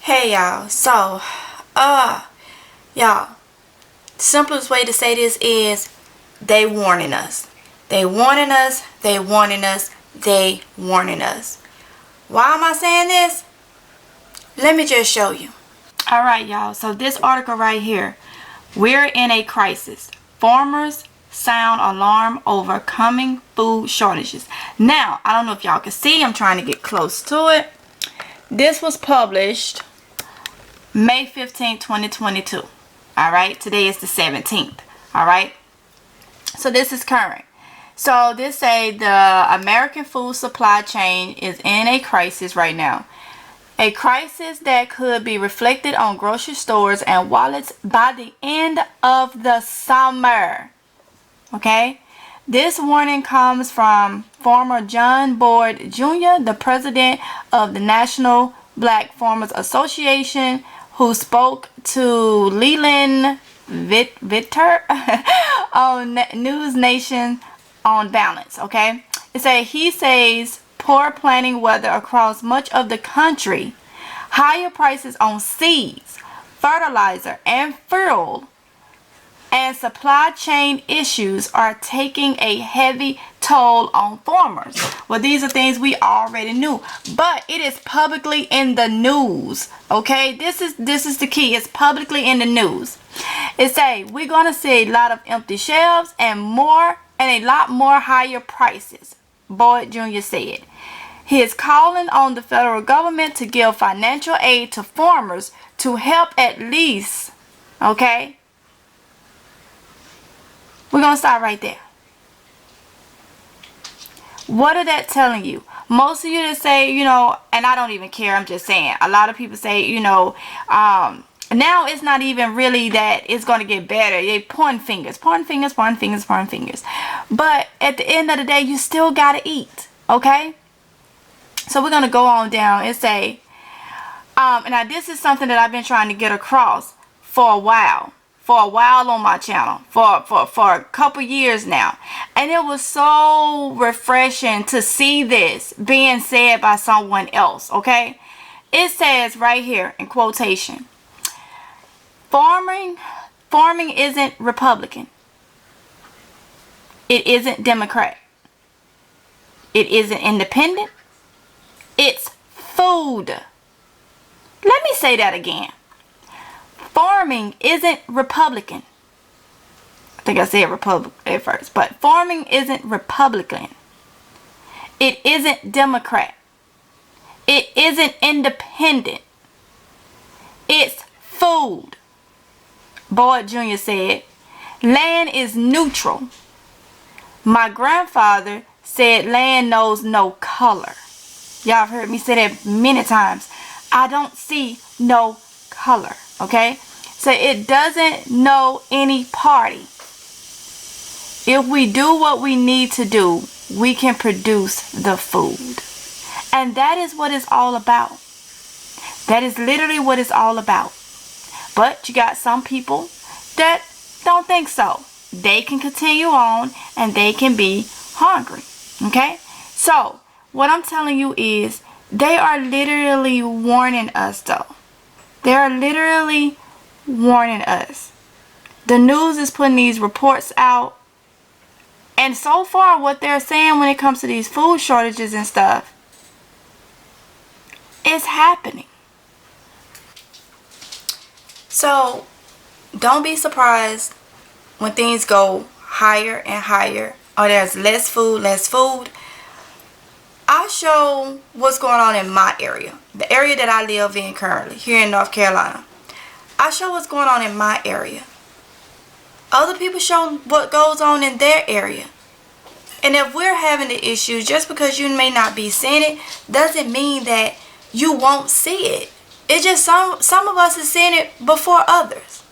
Hey y'all, y'all, simplest way to say this is they warning us. They warning us, they warning us, they warning us. Why am I saying this? Let me just show you. Alright y'all, so this article right here, we're in a crisis. Farmers sound alarm over coming food shortages. Now, I don't know if y'all can see, I'm trying to get close to it. This was published May 15, 2022. Alright, today is the 17th. Alright, so this is current. So this say the American food supply chain is in a crisis right now. A crisis that could be reflected on grocery stores and wallets by the end of the summer. Okay, this warning comes from former John Boyd Jr., the president of the National Black Farmers Association, who spoke to Leland Vitter on News Nation on Balance. Okay, he says poor planning weather across much of the country, higher prices on seeds, fertilizer, and fuel, and supply chain issues are taking a heavy toll on farmers. Well, these are things we already knew, but it is publicly in the news. Okay, this is the key. It's publicly in the news. It say we're gonna see a lot of empty shelves and a lot more higher prices, Boyd Jr. said. He is calling on the federal government to give financial aid to farmers to help at least. Okay, we're going to stop right there. What are that telling you? Most of you that say, and I don't even care, I'm just saying. A lot of people say, now it's not even really that it's going to get better. They pointing fingers. But at the end of the day, you still got to eat. Okay? So we're going to go on down and say, now this is something that I've been trying to get across for a while on my channel for a couple years now, and it was so refreshing to see this being said by someone else. Okay, it says right here in quotation, farming isn't Republican, it isn't Democrat, it isn't independent, it's food. Let me say that again. Farming isn't Republican. I think I said Republican at first, but farming isn't Republican. It isn't Democrat. It isn't independent. It's food. Boyd Jr. said, land is neutral. My grandfather said land knows no color. Y'all have heard me say that many times. I don't see no color. Okay, so it doesn't know any party. If we do what we need to do, we can produce the food. And that is what it's all about. That is literally what it's all about. But you got some people that don't think so. They can continue on and they can be hungry. Okay, so what I'm telling you is they are literally warning us though. They are literally warning us. The news is putting these reports out. And so far, what they're saying when it comes to these food shortages and stuff, it's happening. So, don't be surprised when things go higher and higher, or there's less food. I'll show what's going on in my area, the area that I live in currently, here in North Carolina. I'll show what's going on in my area. Other people show what goes on in their area. And if we're having the issue, just because you may not be seeing it, doesn't mean that you won't see it. It's just some of us are seeing it before others.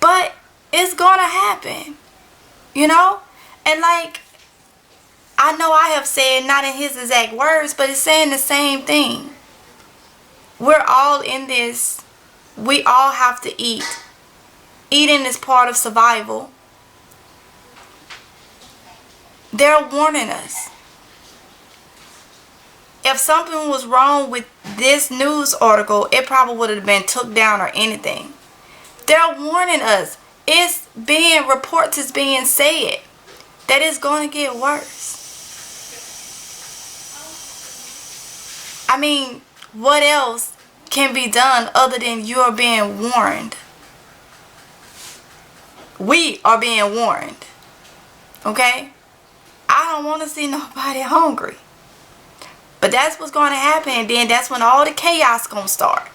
But it's gonna happen, And like, I know I have said, not in his exact words, but it's saying the same thing. We're all in this. We all have to eat. Eating is part of survival. They're warning us. If something was wrong with this news article, it probably would have been took down or anything. They're warning us. Reports is being said that it's going to get worse. I mean, what else can be done other than you're being warned? We are being warned. Okay? I don't want to see nobody hungry. But that's what's going to happen. And then that's when all the chaos going to start.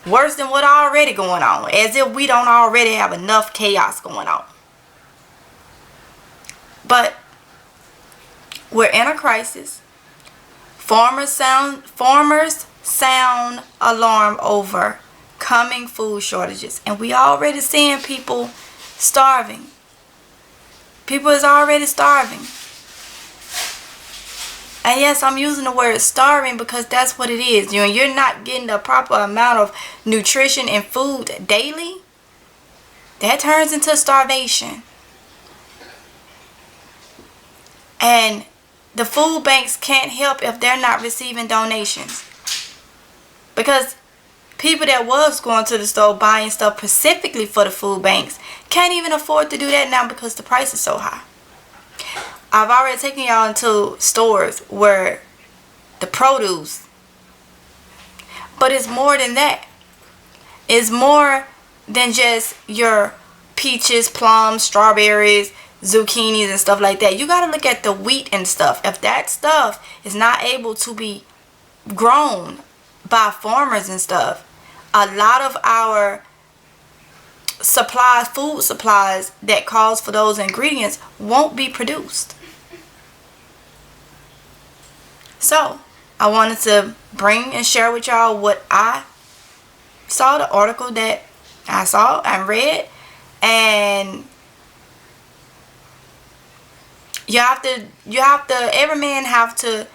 Worse than what already going on. As if we don't already have enough chaos going on. But we're in a crisis. Farmers sound alarm over coming food shortages. And we already seeing people starving. People is already starving. And yes, I'm using the word starving because that's what it is. You're not getting the proper amount of nutrition and food daily. That turns into starvation. And the food banks can't help if they're not receiving donations. Because people that was going to the store buying stuff specifically for the food banks can't even afford to do that now because the price is so high. I've already taken y'all into stores where the produce, but it's more than that. It's more than just your peaches, plums, strawberries, zucchinis and stuff like that. You got to look at the wheat and stuff. If that stuff is not able to be grown by farmers and stuff, a lot of our supplies, food supplies that calls for those ingredients won't be produced. So I wanted to bring and share with y'all what I saw, the article that I saw and read, and every man have to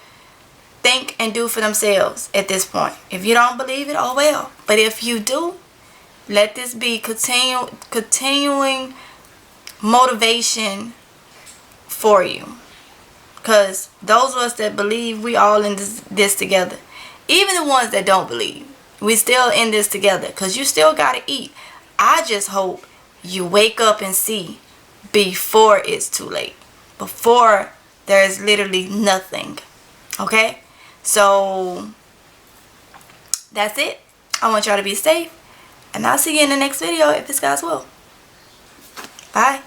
think and do for themselves at this point. If you don't believe it, oh well. But if you do, let this be continuing motivation for you. Because those of us that believe, we all in this together. Even the ones that don't believe, we still in this together. Because you still got to eat. I just hope you wake up and see before it's too late. Before there's literally nothing. Okay? So, that's it. I want y'all to be safe. And I'll see you in the next video if it's God's will. Bye.